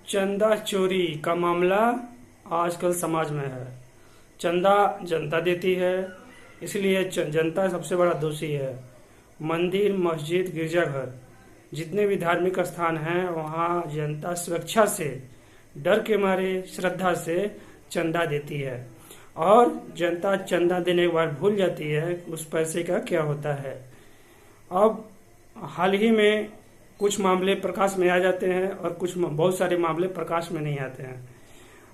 चंदा चोरी का मामला आजकल समाज में है। चंदा जनता देती है, इसलिए जनता सबसे बड़ा दोषी है। मंदिर, मस्जिद, गिरजाघर, जितने भी धार्मिक स्थान हैं वहाँ जनता स्वेच्छा से, डर के मारे, श्रद्धा से चंदा देती है और जनता चंदा देने के बाद भूल जाती है उस पैसे का क्या होता है। अब हाल ही में कुछ मामले प्रकाश में आ जाते हैं और कुछ बहुत सारे मामले प्रकाश में नहीं आते हैं।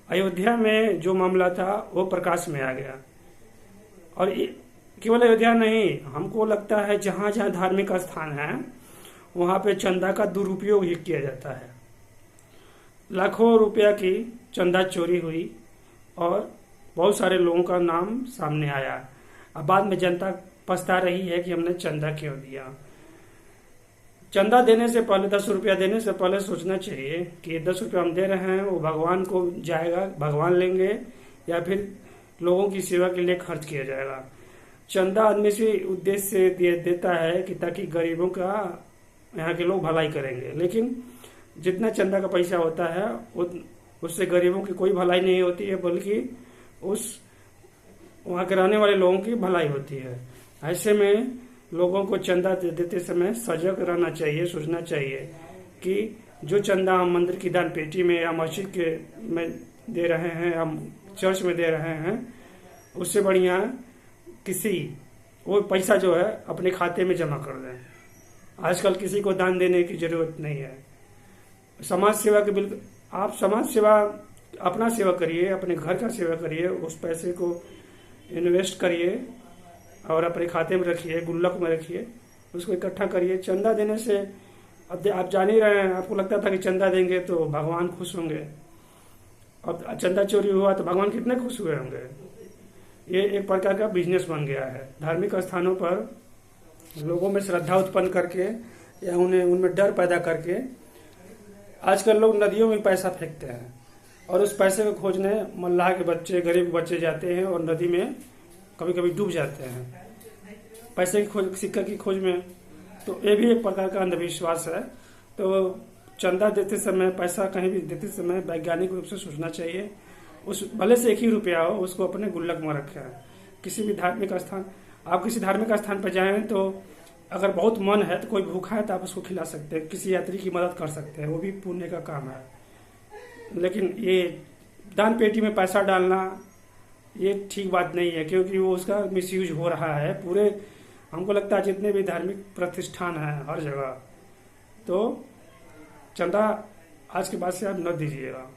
अयोध्या में जो मामला था वो प्रकाश में आ गया, और केवल अयोध्या नहीं, हमको लगता है जहाँ जहाँ धार्मिक स्थान है वहाँ पे चंदा का दुरुपयोग ही किया जाता है। लाखों रुपया की चंदा चोरी हुई और बहुत सारे लोगों का नाम सामने आया। अब बाद में जनता पछता रही है कि हमने चंदा क्यों दिया। चंदा देने से पहले, 10 रुपया देने से पहले सोचना चाहिए कि 10 रुपया हम दे रहे हैं वो भगवान को जाएगा, भगवान लेंगे, या फिर लोगों की सेवा के लिए खर्च किया जाएगा। चंदा आदमी से उद्देश्य से देता है कि ताकि गरीबों का, यहाँ के लोग भलाई करेंगे, लेकिन जितना चंदा का पैसा होता है उससे गरीबों की कोई भलाई नहीं होती है, बल्कि उस वहाँ के रहने वाले लोगों की भलाई होती है। ऐसे में लोगों को चंदा देते समय सजग रहना चाहिए, सोचना चाहिए कि जो चंदा हम मंदिर की दान पेटी में या मस्जिद के में दे रहे हैं, हम चर्च में दे रहे हैं, उससे बढ़िया वो पैसा जो है अपने खाते में जमा कर दें। आजकल किसी को दान देने की जरूरत नहीं है। समाज सेवा के बिल्कुल, आप समाज सेवा, अपना सेवा करिए, अपने घर का सेवा करिए, उस पैसे को इन्वेस्ट करिए और अपने खाते में रखिए, गुल्लक में रखिए, उसको इकट्ठा करिए। चंदा देने से अब आप जान ही रहे हैं, आपको लगता था कि चंदा देंगे तो भगवान खुश होंगे, अब चंदा चोरी हुआ तो भगवान कितने खुश हुए होंगे। ये एक प्रकार का बिजनेस बन गया है। धार्मिक स्थानों पर लोगों में श्रद्धा उत्पन्न करके या उनमें डर पैदा करके आजकल लोग नदियों में पैसा फेंकते हैं और उस पैसे को खोजने मल्लाह के बच्चे, गरीब बच्चे जाते हैं और नदी में कभी कभी डूब जाते हैं पैसे की खोज, सिक्का की खोज में। तो ये भी एक प्रकार का अंधविश्वास है। तो चंदा देते समय, पैसा कहीं भी देते समय वैज्ञानिक रूप से सोचना चाहिए। उस भले से 1 ही रुपया हो, उसको अपने गुल्लक में रखें। किसी भी धार्मिक स्थान, आप किसी धार्मिक स्थान पर जाएं तो अगर बहुत मन है तो कोई भूखा है तो आप उसको खिला सकते हैं, किसी यात्री की मदद कर सकते हैं, वो भी पुण्य का काम है। लेकिन ये दान पेटी में पैसा डालना ये ठीक बात नहीं है, क्योंकि वो उसका मिसयूज हो रहा है पूरे, हमको लगता है जितने भी धार्मिक प्रतिष्ठान हैं हर जगह। तो चंदा आज के बाद से आप न दीजिएगा।